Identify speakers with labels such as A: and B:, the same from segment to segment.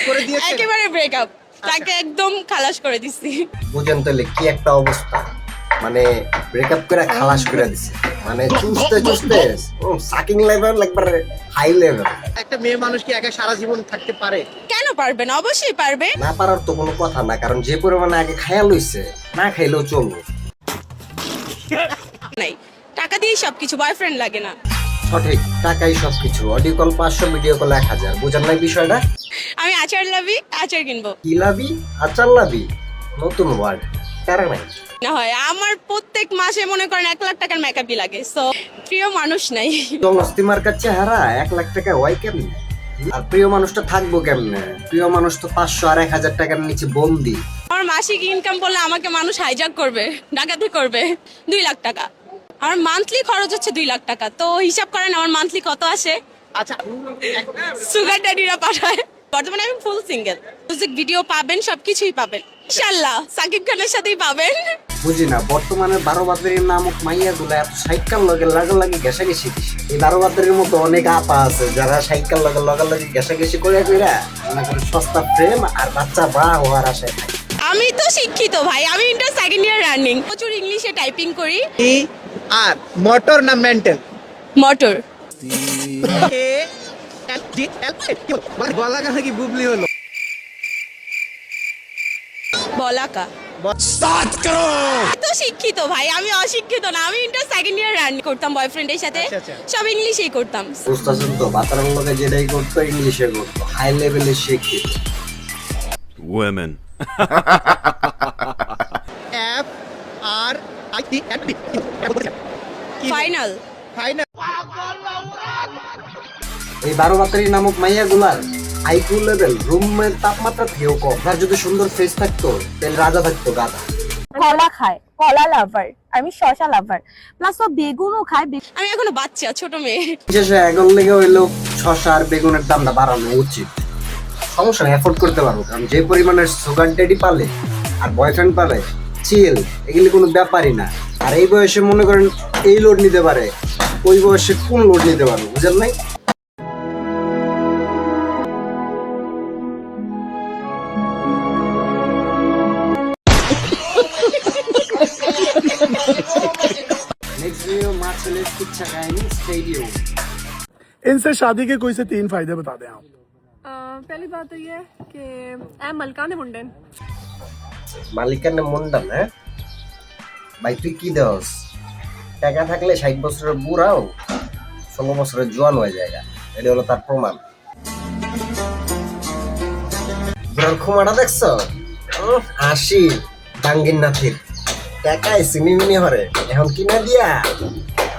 A: করে দিয়েছে
B: একেবারে ব্রেকআপ, তাকে একদম খালাস করে দিছি।
C: বুঝেন তাহলে কি একটা অবস্থা, মানে ব্রেকআপ করে খালাস করে দিছে, মানে চুষতে চুষতে সাকিং লেভেল একবারে হাই লেভেল।
A: একটা মেয়ে মানুষ কি একা সারা জীবন থাকতে পারে?
B: কেন পারবে না, অবশ্যই পারবে।
C: না পারার তো কোনো কথা না, কারণ যে পরিমাণে আগে খায়া লইছে, না খাইলেও চলবে।
B: নাই, টাকা দিয়ে সবকিছু, বয়ফ্রেন্ড লাগে না।
C: সঠিক, টাকাই সবকিছু। Audio call 500, video call 1000। বুঝেন নাই বিষয়টা?
B: আমি আচার লাভি, আচার কিনবো।
C: কি লাভি? আচার লাভি? নতুন ওয়ার্ড, তারা নাই।
B: না হয় আমার প্রত্যেক মাসে মনে করেন 1 লাখ টাকার মেকআপই লাগে, সো প্রিয় মানুষ নাই।
C: জলস্তি মার্কার চেহারা 1 লাখ টাকা হয় কেমনে? আর প্রিয় মানুষটা থাকবো কেমনে? প্রিয় মানুষ তো 500 আর 1000 টাকার নিচে বন্দি।
B: আমার মাসিক ইনকাম বললে আমাকে মানুষ হাইজ্যাক করবে, ডাকাতি করবে। 2 লাখ টাকা আমার মান্থলি খরচ হচ্ছে, 2 লাখ টাকা। তো হিসাব করেন আমার মান্থলি কত আসে।
A: আচ্ছা,
B: সুগার ড্যাডিরা পাঠায়। বর্তমানে আমি ফুল সিঙ্গেল। মিউজিক ভিডিও পাবেন, সবকিছুই পাবেন ইনশাআল্লাহ, সাকিব খানের সাথেই পাবেন।
C: বুঝি না, বর্তমানে 12 বাজারের নামক মাইয়া গুলা এত সাইকেল লগে লাগালাগি ঘেঁষাঘেঁষি দিছে। এই 12 বাজারের মতো অনেক আপা আছে যারা সাইকেল লগে লাগালাগি ঘেঁষাঘেঁষি করে কইরা মনে করে সস্তা প্রেম আর বাচ্চা বা হওয়ার আশায় থাকে।
B: আমি তো শিক্ষিত ভাই, আমি ইন্টার সেকেন্ড ইয়ার রানিং, প্রচুর ইংলিশে টাইপিং করি।
A: কি আর মোটর না মেন্টাল?
B: মোটর।
A: মানে গলা কাছে কি বুবলি হলো?
B: বলাকা। তো শিক্ষিত ভাই, আমি অশিক্ষিত না। আমি ইন্টার সেকেন্ড ইয়ার রানিং করতাম বয়ফ্রেন্ডের সাথে,
A: আচ্ছা, আচ্ছা।
B: সব ইংলিশেই করতাম।
C: বুঝতেছেন তো, বাতারার লগে যেটাই করতো ইংলিশে করতো, হাই লেভেলে শিক্ষিত।
D: Women.
A: F R I T N D
B: final.
A: Final.
C: এই 12 বাতারি নামক মাইয়া গুলার আইকিউ লেভেল রুমের তাপমাত্রা থেকেও কম। আর যদি সুন্দর ফেস থাকতো তাহলে রাজা থাকতো গাধা।
E: কলা খায়, কলা লাভার, আমি শশা লাভার, প্লাস ও বেগুনও খায়।
B: আমি এখনো বাচ্চা, ছোট মেয়ে।
C: বিশেষে এখন লেগে হইলো শসা আর বেগুনের দামটা বাড়ানো উচিত। সমস্যা নেই, এফোর্ড করতে পারবো, কারণ যে পরিমাণের সুগার ড্যাডি পালে আর বয়ফ্রেন্ড পালে চিল, এগুলি কোনো ব্যাপারই না। আর এই বয়সে মনে করেন এই লোড নিতে পারে, ওই বয়সে কোন লোড নিতে পারবো, বুঝেন নাই? नेक्स्ट वीडियो मार्शल किच्छा कहानी स्टेडियम।
F: इनसे शादी के कोई से 3 फायदे बता दें आप।
E: पहली बात तो ये है कि ऐ मलकाने मुंडन
C: মালিকানে মুন্ডান। হ্যাঁ ভাই, তুই কি দেস? টাকা থাকলে 60 বছরের বুড়াও 16 বছরের জোয়ান হয়ে যায়। এটা হলো তার প্রমাণ। বুড়ার খুমাটা দেখছো? 80 ডাঙ্গির নাথির টাকায় সিমিমিনি হরে, এখন কিনা দিয়া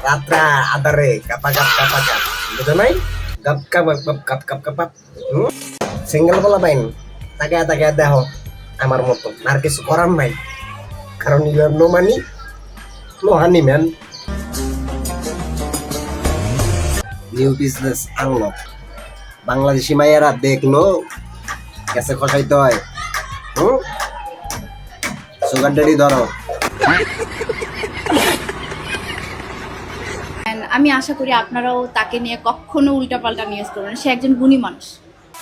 C: রাত্রা আদারে কাপা কাপ কাপা কাপ, বুঝো নাই? Gap cup cup cup cup cup. Single বলা পাইন, তাকে তাকে দেখো আমার মতো, আর কিছু করার নাই, কারণ you have no money, no honey man. New business unlock. Bangladeshi মাইয়ারা দেখলো গেছে খসাইতে হয়। সুগার ড্যাডি ধরো।
G: আমি আশা করি আপনারাও তাকে নিয়ে কখনো উল্টাপাল্টা নিউজ করবেন। সে একজন গুণী মানুষ।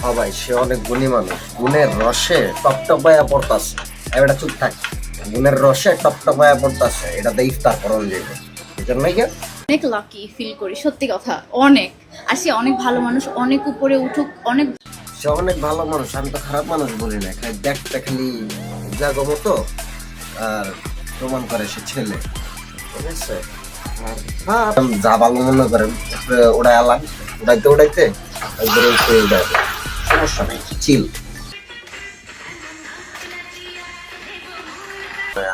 C: ও ভাই, সে অনেক গুণী মানুষ, গুণের রসে টপটপায়া পড়তাছে। এবারে চুপ থাক, গুণের রসে টপটপায়া পড়তাছে, এটাতে ইফতার করণ যাবে। এজন্যই কি
G: অনেক লাকি ফিল করি, সত্যি কথা অনেক। আর সে অনেক ভালো মানুষ, অনেক উপরে উঠুক, অনেক।
C: সে অনেক ভালো মানুষ, আমি তো খারাপ মানুষ বলি না। খালি দেখতে খালি জাগো মতো, আর প্রমাণ করে সে ছেলে, ঠিক আছে? যা ভালো মনে করেন ওড়াই আলাম, উড়াইতে উড়াইতে সমস্যা নেই, চিল।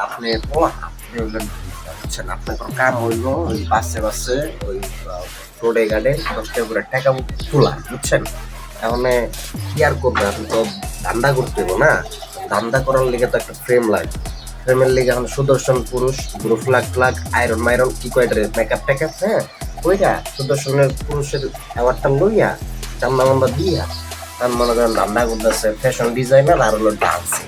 C: আপনি বুঝছেন, আপনার কাম হইলো ওই বাসে বাসে ওই রোডে গাড়ে 10 টাকা করে টাকা তোলা, বুঝছেন? এখন কি আর করবে, আপনি তো ধান্দা করতে হবে না। ধান্দা করার লেগে তো একটা ফ্রেম লাগে, ফ্রেমের লেগে এখন সুদর্শন পুরুষ, গ্রুপ ফ্লাগ ফ্লাগ, আয়রন মাইরন কি কয়টা মেকআপ টেকআপ, হ্যাঁ ওইটা সুদর্শনের পুরুষের অ্যাওয়ার্ডটা লইয়া চান্দা মান্দা দিয়া তার মনে করেন ধান্দা করতেছে ফ্যাশন ডিজাইনার আর হলো ডান্সিং।